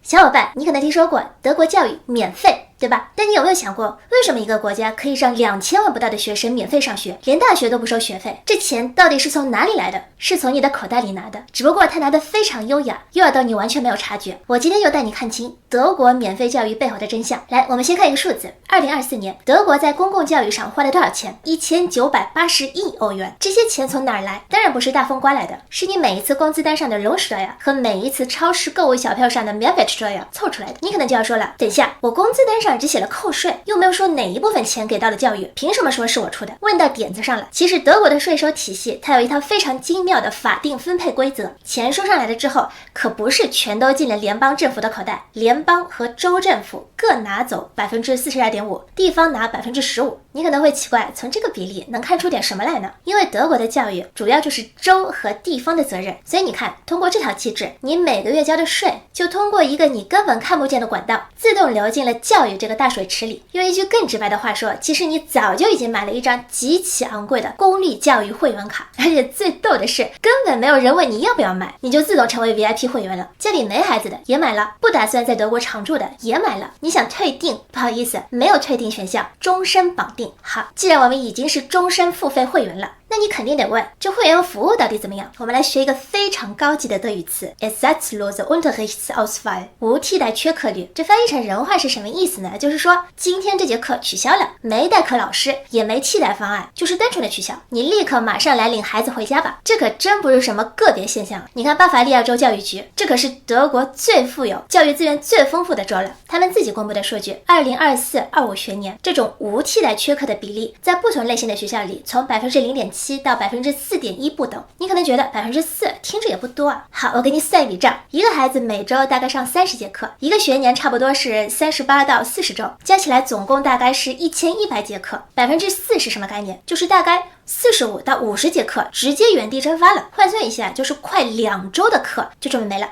小伙伴，你可能听说过德国教育免费，对吧？但你有没有想过，为什么一个国家可以让2000万不到的学生免费上学，连大学都不收学费？这钱到底是从哪里来的？是从你的口袋里拿的，只不过他拿得非常优雅，优雅到你完全没有察觉。我今天就带你看清德国免费教育背后的真相。来，我们先看一个数字，2024年德国在公共教育上花了多少钱？1980亿欧元。这些钱从哪儿来？当然不是大风刮来的，是你每一次工资单上的龙石的呀，和每一次超市购物小票上的免费吃的呀凑出来的。你可能就要说了，等一下，我工资单上只写了扣税，又没有说哪一部分钱给到了教育，凭什么说是我出的？问到点子上了。其实德国的税收体系它有一套非常精妙的法定分配规则，钱收上来了之后，可不是全都进了联邦政府的口袋，联邦和州政府各拿走42.5%，地方拿15%。你可能会奇怪，从这个比例能看出点什么来呢？因为德国的教育主要就是州和地方的责任，所以你看，通过这套机制，你每个月交的税就通过一个你根本看不见的管道，自动流进了教育这个大水池里。用一句更直白的话说，其实你早就已经买了一张极其昂贵的公立教育会员卡，而且最逗的是，根本没有人问你要不要买，你就自动成为 VIP 会员了。家里没孩子的也买了，不打算在德国常住的也买了。你想退订，不好意思，没有退订选项，终身绑定。好，既然我们已经是终身付费会员了，那你肯定得问，这会员服务到底怎么样？我们来学一个非常高级的德语词 Ersatzlose Unterrichtsausfall， 无替代缺课率。这翻译成人话是什么意思呢？就是说今天这节课取消了，没代课老师，也没替代方案，就是单纯的取消，你立刻马上来领孩子回家吧。这可真不是什么个别现象。你看巴伐利亚州教育局，这可是德国最富有、教育资源最丰富的州了，他们自己公布的数据，2024-25学年这种无替代缺课的比例，在不同类型的学校里，从0.7%到4.1%不等。你可能觉得4%听着也不多啊。好，我给你算一笔账，一个孩子每周大概上30节课，一个学年差不多是38到40周，加起来总共大概是1100节课。4%是什么概念？就是大概45到50节课直接原地蒸发了，换算一下就是快2周的课就这么没了。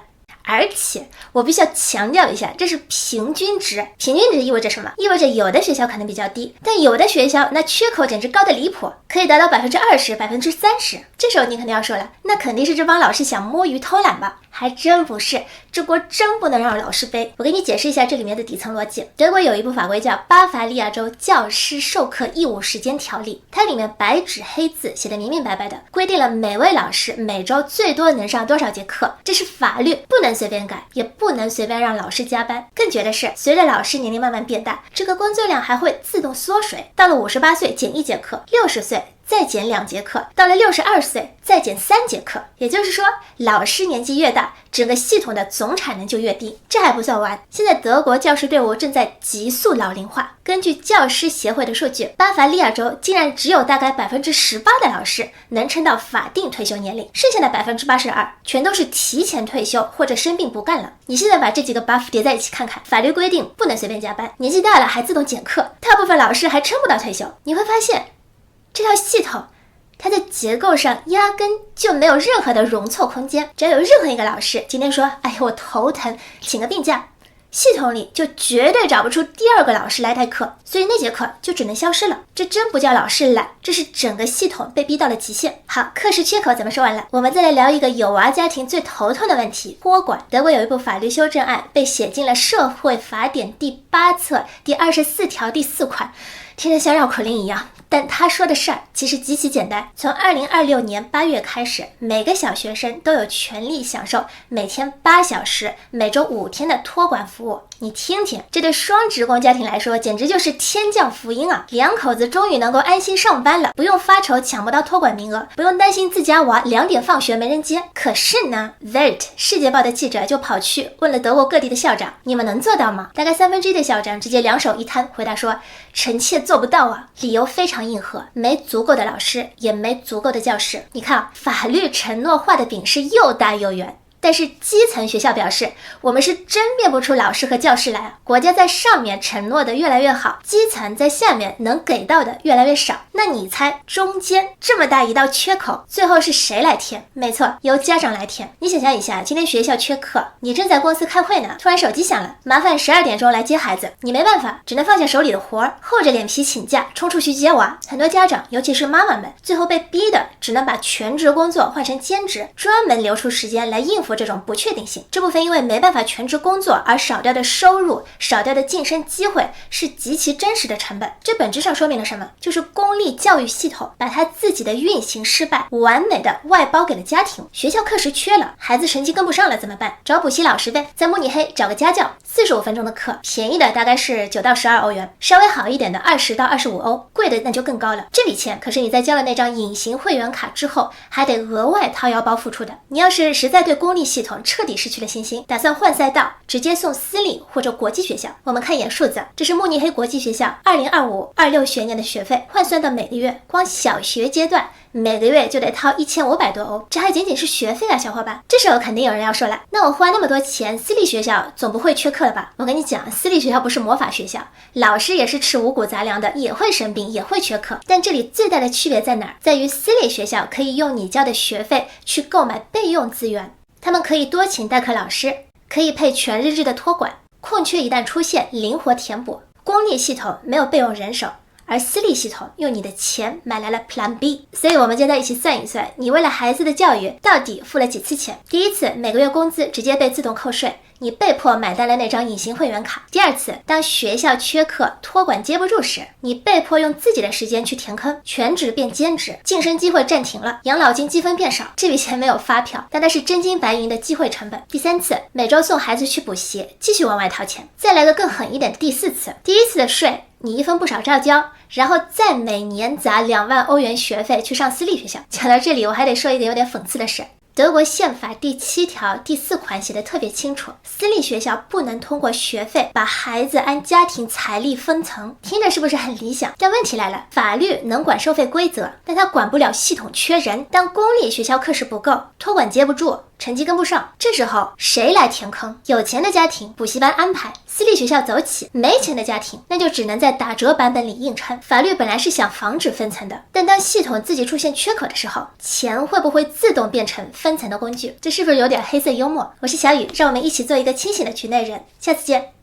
而且我必须要强调一下，这是平均值。平均值意味着什么？意味着有的学校可能比较低，但有的学校那缺口简直高的离谱，可以达到20%、30%。这时候你肯定要说了，那肯定是这帮老师想摸鱼偷懒吧？还真不是，这锅真不能让老师背。我给你解释一下这里面的底层逻辑。德国有一部法规叫《巴伐利亚州教师授课义务时间条例》，它里面白纸黑字写得明明白白的，规定了每位老师每周最多能上多少节课，这是法律，不能随便改，也不能随便让老师加班。更绝的是，随着老师年龄慢慢变大，这个工作量还会自动缩水，到了58岁减1节课，60岁再减2节课，到了62岁再减3节课。也就是说，老师年纪越大，整个系统的总产能就越低。这还不算完，现在德国教师队伍正在急速老龄化。根据教师协会的数据，巴伐利亚州竟然只有大概18%的老师能撑到法定退休年龄，剩下的82%全都是提前退休或者生病不干了。你现在把这几个 buff 叠在一起看看，法律规定不能随便加班，年纪大了还自动减课，大部分老师还撑不到退休。你会发现这套系统它在结构上压根就没有任何的容错空间。只要有任何一个老师今天说，哎呀我头疼，请个病假，系统里就绝对找不出第二个老师来代课，所以那节课就只能消失了。这真不叫老师懒，这是整个系统被逼到了极限。好，课时缺口咱们说完了，我们再来聊一个有娃家庭最头痛的问题，托管。德国有一部法律修正案被写进了社会法典第8册第24条第4款，听着像绕口令一样，但他说的事儿其实极其简单。从2026年8月开始，每个小学生都有权利享受每天8小时、每周5天的托管服务。你听听，这对双职工家庭来说简直就是天降福音啊！两口子终于能够安心上班了，不用发愁抢不到托管名额，不用担心自家娃2点放学没人接。可是呢 Welt 世界报的记者就跑去问了德国各地的校长，你们能做到吗？大概1/3的校长直接两手一摊，回答说臣妾做不到啊。理由非常硬核，没足够的老师，也没足够的教师。你看啊，法律承诺画的饼是又大又圆。但是基层学校表示，我们是真变不出老师和教师来啊！国家在上面承诺的越来越好，基层在下面能给到的越来越少。那你猜中间这么大一道缺口，最后是谁来填？没错，由家长来填。你想象一下，今天学校缺课，你正在公司开会呢，突然手机响了，麻烦12点钟来接孩子。你没办法，只能放下手里的活儿，厚着脸皮请假，冲出去接娃。很多家长，尤其是妈妈们，最后被逼的只能把全职工作换成兼职，专门留出时间来应付这种不确定性。这部分因为没办法全职工作而少掉的收入、少掉的晋升机会是极其真实的成本。这本质上说明了什么？就是公立教育系统把它自己的运行失败完美的外包给了家庭。学校课时缺了，孩子成绩跟不上了怎么办？找补习老师呗，在慕尼黑找个家教，45分钟的课，便宜的大概是9到12欧元，稍微好一点的20到25欧，贵的那就更高了。这笔钱可是你在交了那张隐形会员卡之后还得额外掏腰包付出的。你要是实在对公立系统彻底失去了信心，打算换赛道，直接送私立或者国际学校，我们看一眼数字，这是慕尼黑国际学校2025-26学年的学费，换算到每个月，光小学阶段每个月就得掏1500多欧，这还仅仅是学费啊，小伙伴。这时候肯定有人要说了，那我花那么多钱，私立学校总不会缺课了吧？我跟你讲，私立学校不是魔法学校，老师也是吃五谷杂粮的，也会生病，也会缺课。但这里最大的区别在哪儿？在于私立学校可以用你交的学费去购买备用资源，他们可以多请代课老师，可以配全日制的托管，空缺一旦出现，灵活填补。公立系统没有备用人手，而私立系统用你的钱买来了 Plan B。 所以我们就在一起算一算，你为了孩子的教育到底付了几次钱。第一次，每个月工资直接被自动扣税，你被迫买单了那张隐形会员卡。第二次，当学校缺课，托管接不住时，你被迫用自己的时间去填坑，全职变兼职，晋升机会暂停了，养老金积分变少。这笔钱没有发票，但它是真金白银的机会成本。第三次，每周送孩子去补习，继续往外掏钱。再来个更狠一点的第四次，第一次的税你一分不少照交，然后再每年砸2万欧元学费去上私立学校。讲到这里，我还得说一个有点讽刺的事。德国宪法第7条第4款写的特别清楚，私立学校不能通过学费把孩子按家庭财力分层。听着是不是很理想？但问题来了，法律能管收费规则，但它管不了系统缺人。当公立学校课时不够，托管接不住，成绩跟不上，这时候谁来填坑？有钱的家庭补习班安排，私立学校走起；没钱的家庭那就只能在打折版本里硬撑。法律本来是想防止分层的，但当系统自己出现缺口的时候，钱会不会自动变成分层的工具？这是不是有点黑色幽默？我是小雨，让我们一起做一个清醒的局内人，下次见。